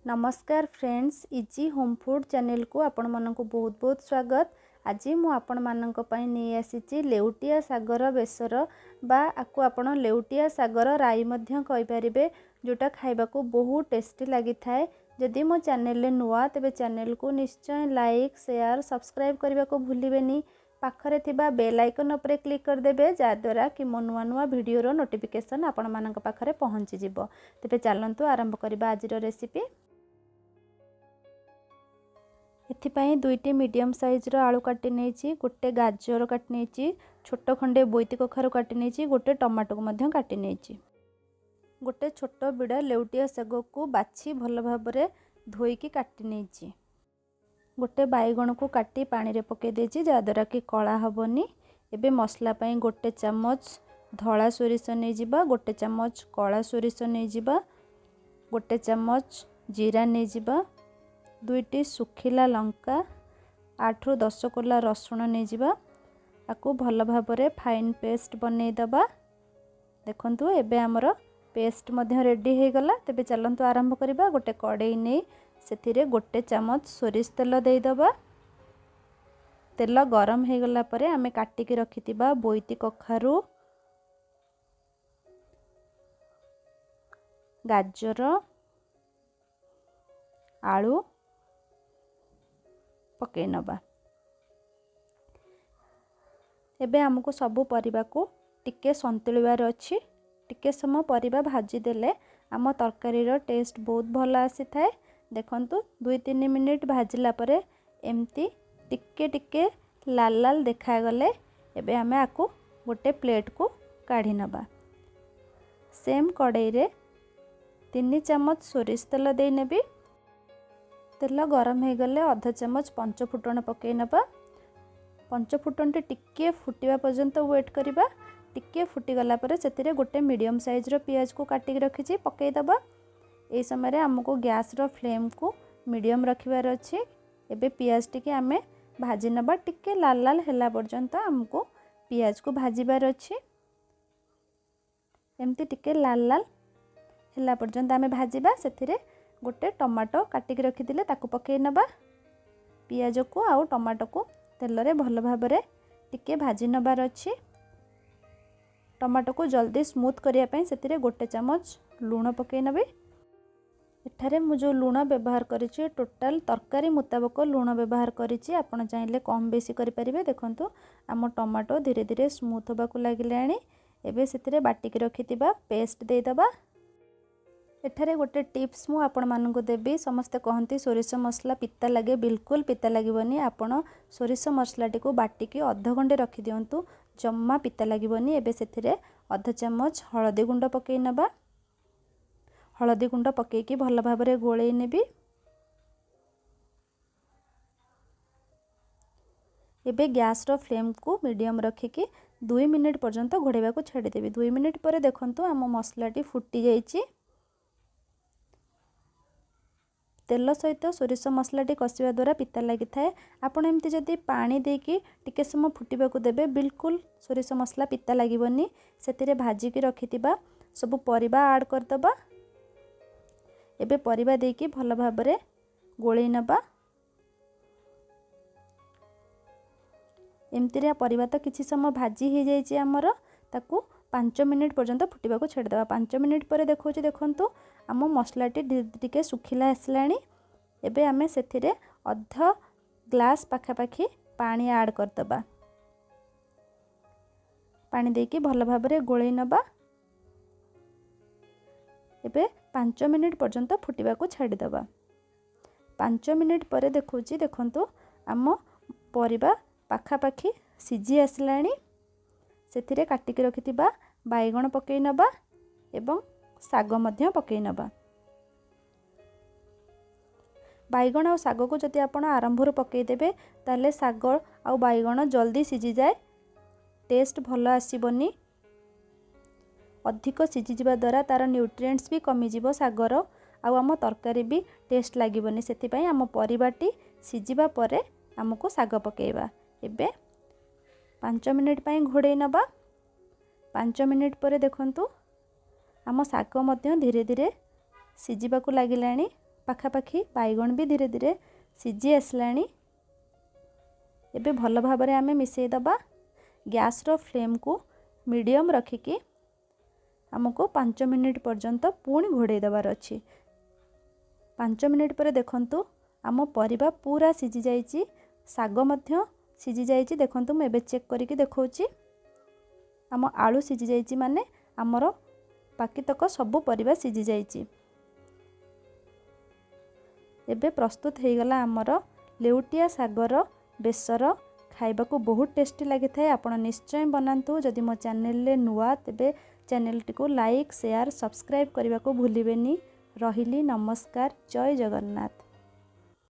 नमस्कार friends, easy home food channel को आपण मानक बहुत बहुत स्वागत। आज मु आपण मानक पई नहीं आसीची लेउटिया सागर बेसर बा आकु आपण लेउटिया सागर राई मध्य कहि परिबे, जोटा खाइबा को बहुत टेस्टी लगी थाए। जदि मो चैनल ले नुआ तेबे चैनल को निश्चय लाइक शेयर सब्सक्राइब करबा को भूलिबेनी। पाखरे थिबा बेल आइकन उपरे क्लिक कर देबे, जा द्वारा कि मो नुआ नुआ वीडियो रो नोटिफिकेशन आपण मानक पाखरे पहुंची जिवो। तेबे चलंतु आरंभ करबा आज रो रेसिपी। एथिपाई दुईटी मीडियम साइज रो आलू काटी नेछि, गोटे गाजर काटी नेछि, छोट खंडे बोईती कखारु काटी नेछि, गोटे टमाटो को मध्य काटी नेछि। गोटे छोट बिड़ा लेउटिया साग को बाछि भल भाबरे धोईकी काटी नेछि। गोटे बैगण को काटी पानी रे पके देछि, जा द्वारा कि कला हबनी। एबे मसला पई गोटे चम्मच धला सोरिष नै जिबा, गोटे चम्मच कला सोरिष नै जिबा, गोटे चम्मच जीरा नै जिबा, दुईटी सुखिला लंका 8 रु 10 कोला रसुण नै जिबा। आकु भल भाबरे फाइन पेस्ट बनै दबा। देखंतु एबे हमर पेस्ट मध्य रेडी हे गला। तेबे चलंतु आरंभ करिबा। गोटे कड़ाई नै सेथिरे गोटे चम्मच सोरिष तेल देई दबा। तेल गरम हे गला परे आमे काटी के रखितिबा बोईती कखारु, गाजर, आलू पके नबा। एबे हमको सबु परिबा को टिके संतुलिबार अछि। टिके समय परिबा भाजी देले आम तरकारी रो टेस्ट बहुत भल आसी थाए। देखंतु 2-3 मिनिट भाजिला परे एमती टिके टिके लाल लाल देखा गले एबे हमें आकु गोटे प्लेट को काढ़ी नबा। सेम कड़ाई रे 3 चम्मच सोरिष तेल दे नेबी। तेल गरम हो गले अधा चम्मच पंचफुटन पके नबा। पंचफुटन टिके फुटिबा पर्यंत वेट करिबा। टिके फुटी गला परे सेतिरे गोटे मीडियम साइज रो प्याज को काटी के रखिछि पके दबा। ए समय रे हमको गैस रो फ्लेम को मीडियम रखिबार अछि। एबे प्याज टिके आमे भाजी नबा। टिके लाल लाल हेला पर्यंत हमको प्याज को भाजीबार अछि। एमती टिके लाल लाल हेला पर्यंत आमे भाजीबा। सेतिरे गोटे टमाटो काटी के रखिथिले ताकू पके नबा। पियाज को आउ टमाटो को तेल रे भल भाबरे टिके भाजी नबार अछि। टमाटो को जल्दी स्मूथ करिया पई सेतिरे गोटे चम्मच लूण पके नबे। एठारे मु जो लूण व्यवहार करिछि टोटल तरकारी मुताबक लूण व्यवहार करिछि। आपण चाहिले कम बेसी करि परिबे। देखंतु आम टमाटो धीरे धीरे स्मूथ होबा को लागिलाणी। एबे सेतिरे बाटी के रखितिबा पेस्ट दे दबा। एठारे गोटे टिप्स मु आपण मानकु देबी। समस्ते कहंती सोरिष मसला पिता लगे, बिल्कुल पिता लागबनी। आपण सोरिष मसलाटी को बाटी के आधा घंटे रखि दियंतु, जम्मा पिता लागबनी। एबे सेथिरे आधा चम्मच हळदी गुंड पके नबा। हळदी गुंड पके की भल भाबरे गोळेई नेबी। एबे गैस रो फ्लेम को मीडियम रखी की 2 मिनिट पर्यंत घोड़ेबा को छाड़ी देबी। 2 मिनिट परे देखंतु आम मसलाटी फुटी जाइछि। तेल सहित सोरिष मसलाटी कषिबा द्वारा पिता लगी थाए। आपण एमती जदि पानी देकी टिके समय फुटिबा को देबे, बिल्कुल सोरिष मसला पिता लागबनी। सेतिरे भाजी की रखितिबा सब परिबा ऐड कर दबा। एबे परिबा देकी भल भाबरे गोळेई नबा। एमती रे परिबा तो किछि समय भाजी हो जाइछि हमर, ताकू 5 मिनिट पर्यंत फुटिबा को छेड़ दबा। 5 मिनिट परे देखौछि, देखंतु आम मसलाटी टिके सुखिला आसलाणी। एबे आमे सेथिरे अधा ग्लास पाखापाखी पानी ऐड कर दबा। पानी देकी भल भाबरे गोळेई नबा। एबे 5 मिनिट पर्यंत फुटिबा को छाड़ी दबा। 5 मिनिट परे देखौछि, देखंतु आम परिबा पाखापाखी सिझी आसलाणी। सेथिरे काटी के रखितिबा बैगण पके नबा एवं साग मध्य पके नबा। बैगण और साग को जदि आपण आरंभर पके देबे ताले साग और बैगण जल्दी सिझी जाए, टेस्ट भल आसीबनी। अधिक सिझी जिबा द्वारा तार न्यूट्रिएंट्स भी कमी जिवो सागर, आउ आम तरकारी भी टेस्ट लागिबनी। सेति पई आम परिबाटी सिझिबा परे हमको साग पकेइबा। एबे 5 मिनिट पई घोड़ेई नबा। 5 मिनिट परे देखंतु आम साग मध्य धीरे धीरे सिझिबा को लागिलाणी। पाखापाखि बैगण भी धीरे धीरे सिझी आसलाणी। एबे भल भाबरे आमे मिसेई दबा। गैस रो फ्लेम को मीडियम रखिकी हमको 5 मिनिट पर्यंत पुणी घोड़े दबार अच्छी। 5 मिनिट पर देखंतु आम परिबा पूरा सिझी जाइए, साग मध्य सिझी जाइए। देखंतु मैं एबे चेक करके देखौची आम आलू सिझी जाइए, माने आमर बाकी तक सबू परिबा सिझी जाइए। एबे प्रस्तुत हो गला आमर लेउटिया सागर बेसर। खाइबा को बहुत टेस्टी लगी थाए। आपण निश्चय बनातु। जदि मो चैनल ले नुआ तेबे चैनल टी को लाइक शेयर सब्सक्राइब करने को भूलिबेनी। रहिली नमस्कार। जय जगन्नाथ।